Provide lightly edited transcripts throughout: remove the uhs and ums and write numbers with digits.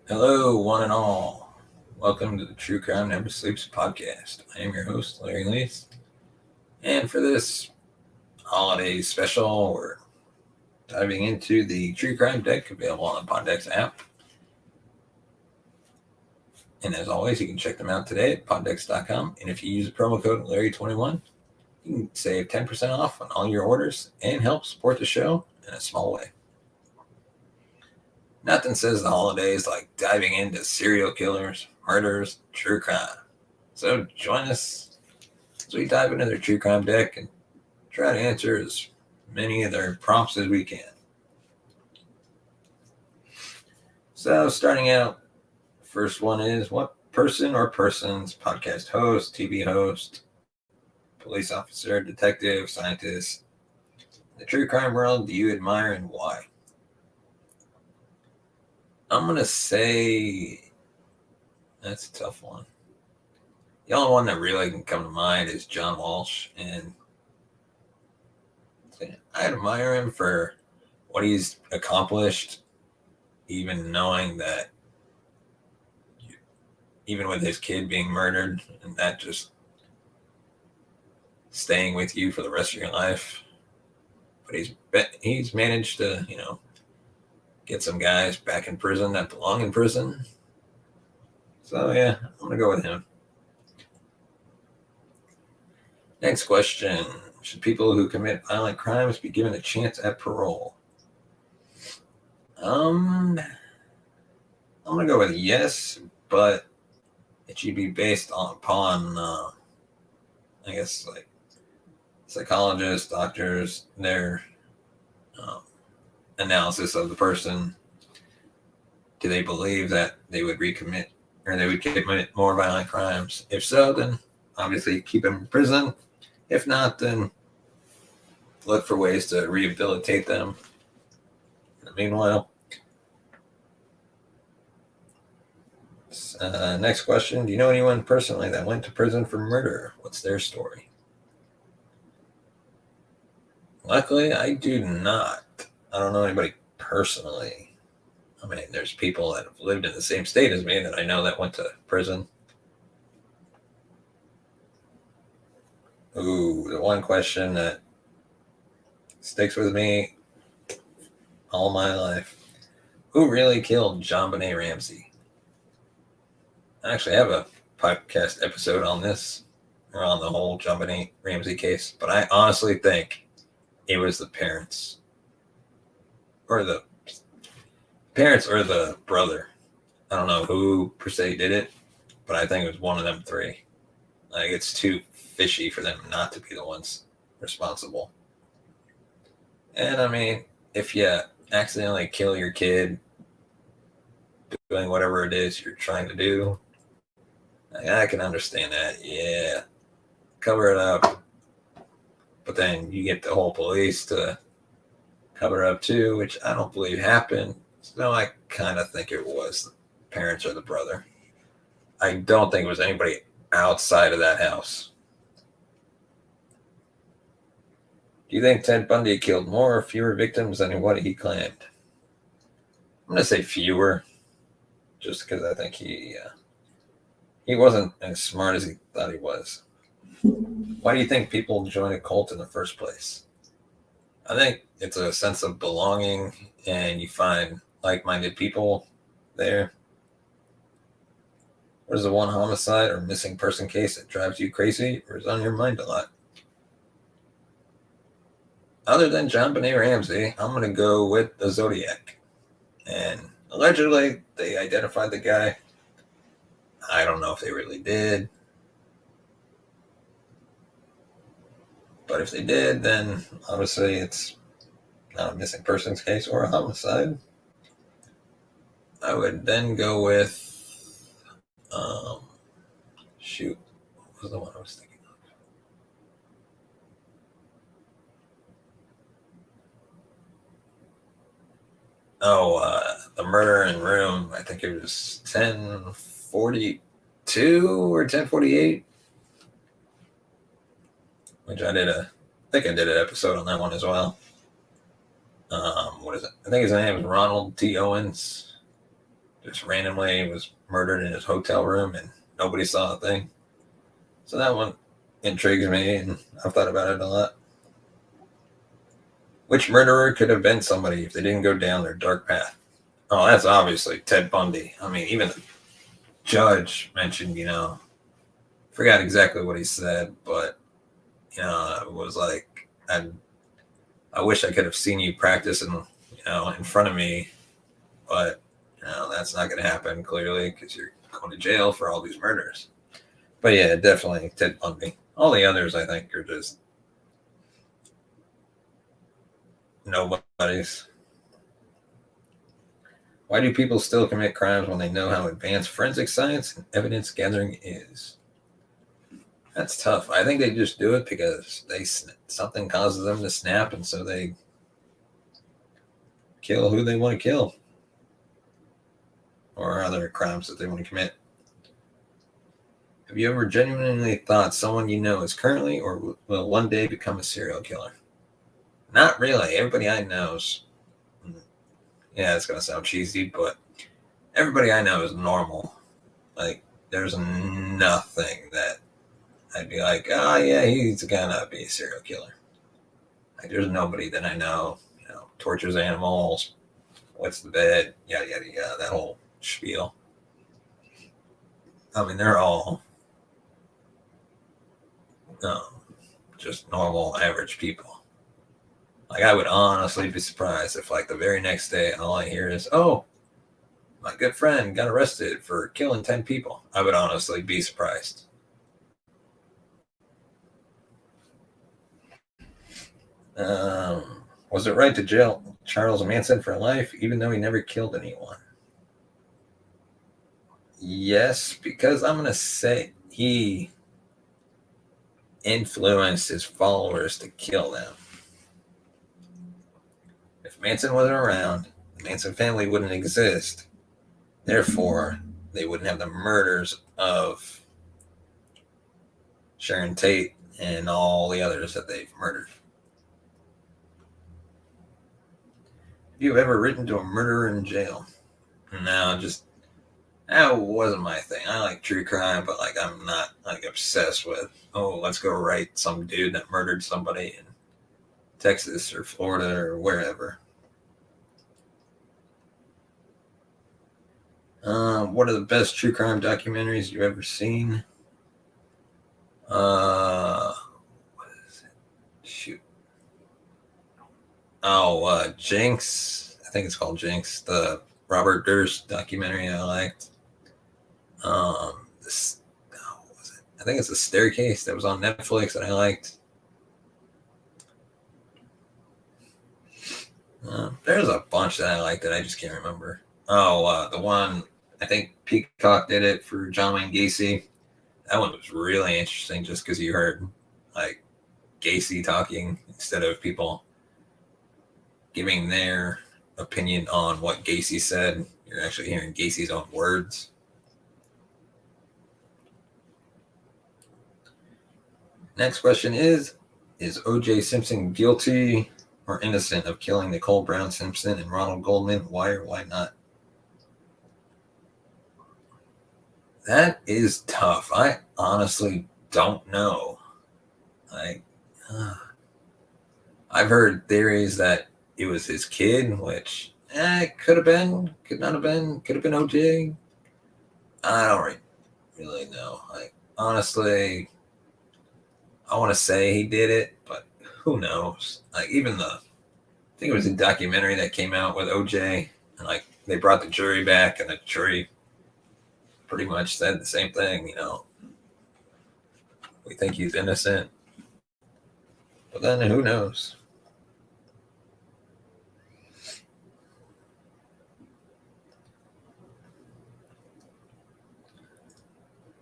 Hello, one and all. Welcome to the True Crime Never Sleeps podcast. I am your host, Larry Leith. And for this holiday special, we're diving into the True Crime deck available on the Poddex app. And as always, you can check them out today at poddex.com. And if you use the promo code Larry21, you can save 10% off on all your orders and help support the show in a small way. Nothing says the holidays like diving into serial killers, murders, true crime. So join us as we dive into their true crime deck and try to answer as many of their prompts as we can. So starting out, first one is, what person or persons, podcast host, TV host, police officer, detective, scientist, in the true crime world do you admire and why? I'm going to say that's a tough one. The only one that really can come to mind is John Walsh, and I admire him for what he's accomplished, even knowing that, even with his kid being murdered, and that just staying with you for the rest of your life. But he's managed to, get some guys back in prison that belong in prison. So yeah, I'm going to go with him. Next question. Should people who commit violent crimes be given a chance at parole? I'm going to go with yes, but it should be based upon, I guess, like psychologists, doctors, their analysis of the person. Do they believe that they would recommit or they would commit more violent crimes? If so, then obviously keep them in prison. If not, then look for ways to rehabilitate them. Meanwhile, next question. Do you know anyone personally that went to prison for murder? What's their story? Luckily, I do not. I don't know anybody personally. I mean, there's people that have lived in the same state as me that I know that went to prison. Ooh, the one question that sticks with me all my life. Who really killed JonBenet Ramsey? I actually have a podcast episode on this, or on the whole JonBenet Ramsey case, but I honestly think it was the parents. Or the brother. I don't know who per se did it, but I think it was one of them three. Like, it's too fishy for them not to be the ones responsible. And I mean, if you accidentally kill your kid doing whatever it is you're trying to do, I can understand that. Yeah, cover it up. But then you get the whole police to cover it up too, which I don't believe happened. So I kind of think it was the parents or the brother. I don't think it was anybody outside of that house. Do you think Ted Bundy killed more or fewer victims than what he claimed? I'm going to say fewer, just because I think he wasn't as smart as he thought he was. Why do you think people join a cult in the first place? I think it's a sense of belonging, and you find like-minded people there. What is the one homicide or missing person case that drives you crazy or is on your mind a lot? Other than JonBenet Ramsey, I'm going to go with the Zodiac. And allegedly, they identified the guy. I don't know if they really did. But if they did, then obviously it's not a missing persons case or a homicide. I would then go with, what was the one I was thinking of? The Murder in Room, I think it was 1042 or 1048. Which I think I did an episode on that one as well. What is it? I think his name is Ronald T. Owens. just randomly was murdered in his hotel room and nobody saw a thing. So that one intrigues me, and I've thought about it a lot. Which murderer could have been somebody if they didn't go down their dark path? Oh, that's obviously Ted Bundy. I mean, even the judge mentioned, forgot exactly what he said, but, it was like, I wish I could have seen you practice in front of me, but, that's not going to happen clearly because you're going to jail for all these murders. But yeah, definitely Ted Bundy. All the others, I think, are just nobodies. Why do people still commit crimes when they know how advanced forensic science and evidence gathering is? That's tough. I think they just do it because something causes them to snap, and so they kill who they want to kill, or other crimes that they want to commit. Have you ever genuinely thought someone you know is currently or will one day become a serial killer? Not really. Everybody I know's, yeah, it's going to sound cheesy, but everybody I know is normal. Like, there's nothing that I'd be like, oh, yeah, he's going to be a serial killer. Like, there's nobody that I know, tortures animals, wets the bed, yada, yada, yada, that whole spiel. I mean, they're all just normal, average people. Like, I would honestly be surprised if, like, the very next day, all I hear is, oh, my good friend got arrested for killing 10 people. I would honestly be surprised. Was it right to jail Charles Manson for life, even though he never killed anyone? Yes, because I'm going to say he influenced his followers to kill them. If Manson wasn't around, the Manson family wouldn't exist. Therefore, they wouldn't have the murders of Sharon Tate and all the others that they've murdered. Have you ever written to a murderer in jail? No, that wasn't my thing. I like true crime, but like I'm not like obsessed with, oh, let's go write some dude that murdered somebody in Texas or Florida or wherever. What are the best true crime documentaries you've ever seen? What is it? Shoot. Oh, Jinx. I think it's called Jinx. The Robert Durst documentary I liked. What was it? I think it's The Staircase that was on Netflix that I liked. There's a bunch that I liked that I just can't remember. The one, I think Peacock did it for John Wayne Gacy. That one was really interesting just because you heard like Gacy talking instead of people giving their opinion on what Gacy said. You're actually hearing Gacy's own words. Next question is O.J. Simpson guilty or innocent of killing Nicole Brown Simpson and Ronald Goldman? Why or why not? That is tough. I honestly don't know. I've heard theories that it was his kid, which could have been, could not have been, could have been OJ. I don't really know. Like, honestly, I want to say he did it, but who knows? Like, even I think it was a documentary that came out with OJ, and like they brought the jury back, and the jury pretty much said the same thing. We think he's innocent, but then who knows?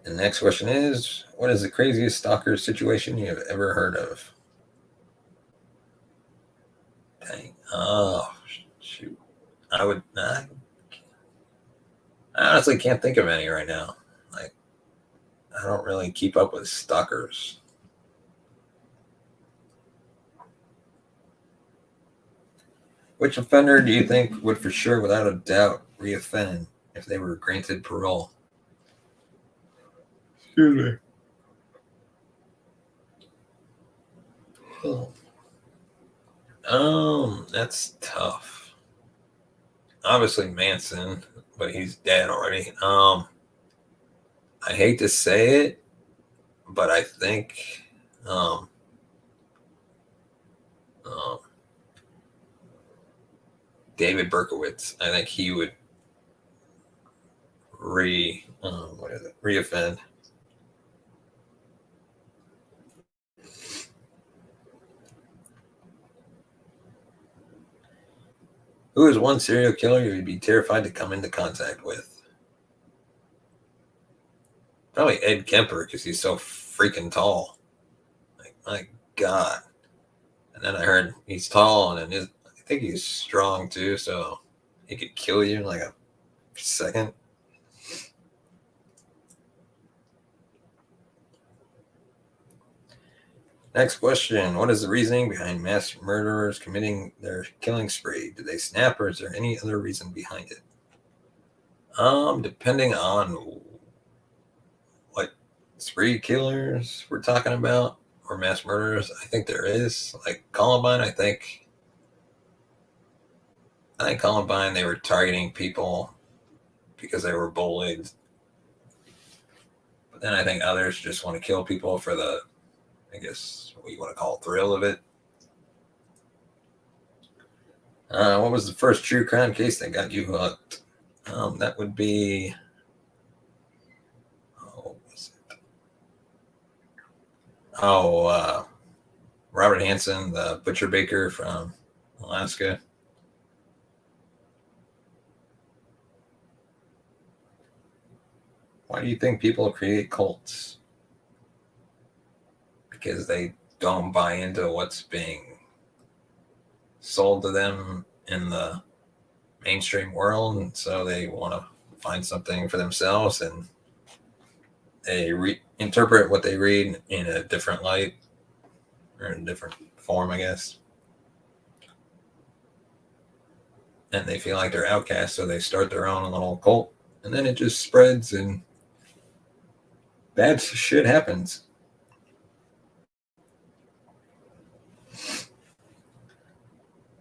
The next question is, what is the craziest stalker situation you have ever heard of? Dang. Oh, shoot. I honestly can't think of any right now. Like, I don't really keep up with stalkers. Which offender do you think would for sure, without a doubt, reoffend if they were granted parole. Excuse me. That's tough. Obviously Manson, but he's dead already. I hate to say it, but I think David Berkowitz. I think he would reoffend. Who is one serial killer you'd be terrified to come into contact with? Probably Ed Kemper, because he's so freaking tall. Like, my God. And then I heard he's tall, and I think he's strong too, so he could kill you in like a second. Next question. What is the reasoning behind mass murderers committing their killing spree? Do they snap, or is there any other reason behind it? Depending on what spree killers we're talking about, or mass murderers, I think there is. Like Columbine, I think Columbine, they were targeting people because they were bullied. But then I think others just want to kill people for the, I guess, what you want to call thrill of it. What was the first true crime case that got you hooked? That would be, what was it? Robert Hansen, the butcher baker from Alaska. Why do you think people create cults? Because they don't buy into what's being sold to them in the mainstream world, and so they want to find something for themselves, and they interpret what they read in a different light, or in a different form, I guess. And they feel like they're outcasts, so they start their own little cult, and then it just spreads, and bad shit happens.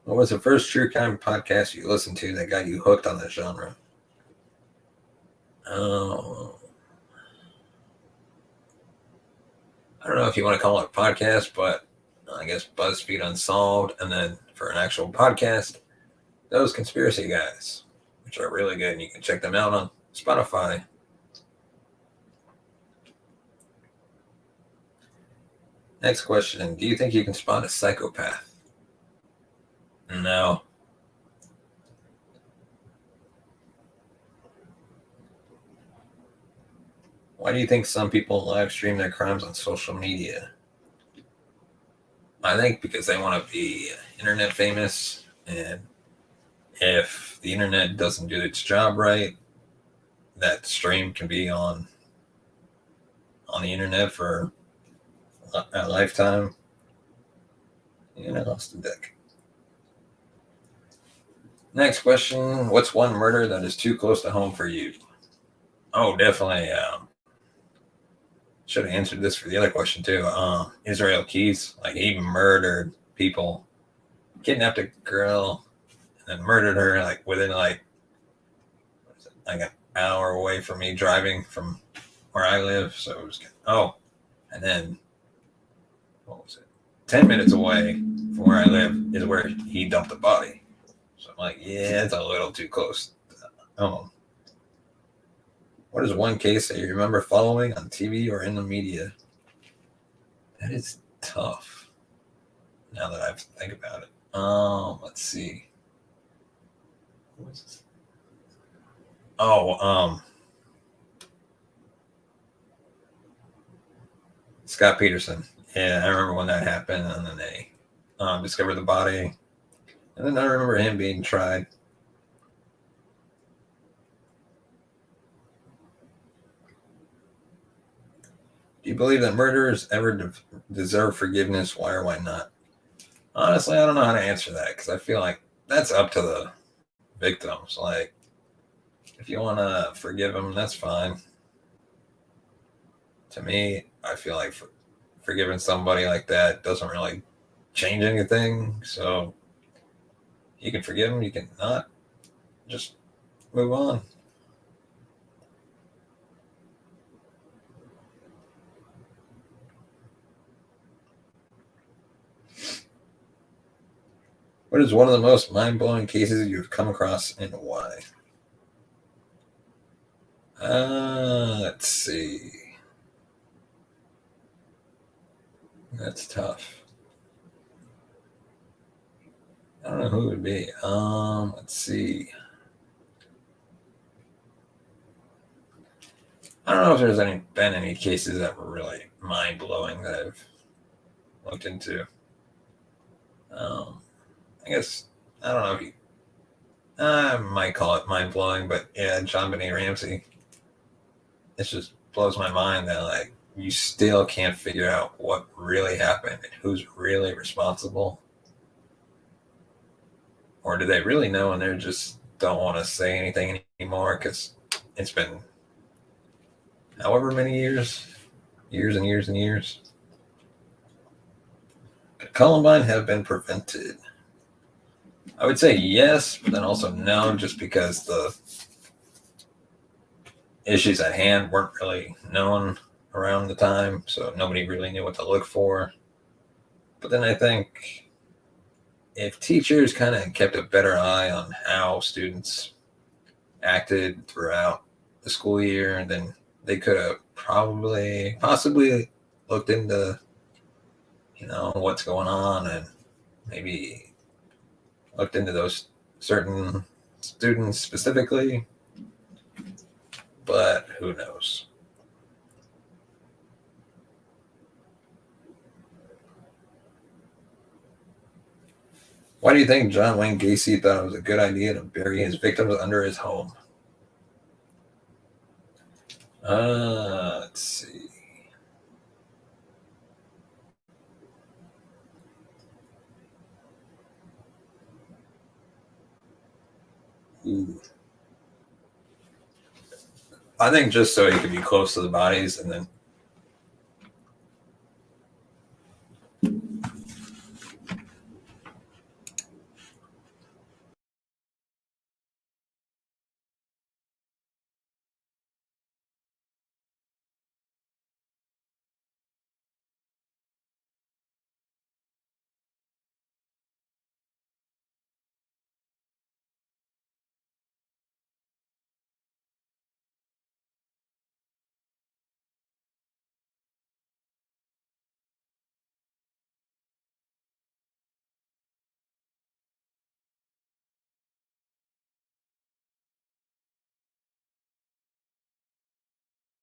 What was the first true crime podcast you listened to that got you hooked on the genre? Oh, I don't know if you want to call it a podcast, but I guess BuzzFeed Unsolved, and then for an actual podcast, those Conspiracy Guys, which are really good, and you can check them out on Spotify. Next question. Do you think you can spot a psychopath? No. Why do you think some people live stream their crimes on social media? I think because they want to be internet famous, and if the internet doesn't do its job right, that stream can be on the internet for a lifetime. And I lost the deck. Next question. What's one murder that is too close to home for you? Oh, definitely. Should have answered this for the other question too. Israel Keys, like he murdered people, kidnapped a girl, and then murdered her like within like an hour away from me driving from where I live. So it was and then what was it? 10 minutes away from where I live is where he dumped the body. So I'm like, yeah, it's a little too close. What is one case that you remember following on TV or in the media? That is tough. Now that I have to think about it. Let's see. What was this? Scott Peterson. Yeah, I remember when that happened, and then they discovered the body. And then I remember him being tried. Do you believe that murderers ever deserve forgiveness? Why or why not? Honestly, I don't know how to answer that, because I feel like that's up to the victims. Like, if you want to forgive him, that's fine. To me, I feel like forgiving somebody like that doesn't really change anything. So you can forgive him, you can not. Just move on. What is one of the most mind-blowing cases you've come across and why? Let's see. That's tough. I don't know who it would be. Let's see. I don't know if there's been any cases that were really mind-blowing that I've looked into. I guess I don't know if you. I might call it mind-blowing, but yeah, John Benet Ramsey. It just blows my mind that like you still can't figure out what really happened and who's really responsible. Or do they really know and they just don't want to say anything anymore because it's been however many years and years and years. Could Columbine have been prevented? I would say yes, but then also no, just because the issues at hand weren't really known around the time, so nobody really knew what to look for. But then I think if teachers kind of kept a better eye on how students acted throughout the school year, then they could have possibly looked into, what's going on and maybe looked into those certain students specifically. But who knows? Why do you think John Wayne Gacy thought it was a good idea to bury his victims under his home? Let's see. Ooh. I think just so he could be close to the bodies and then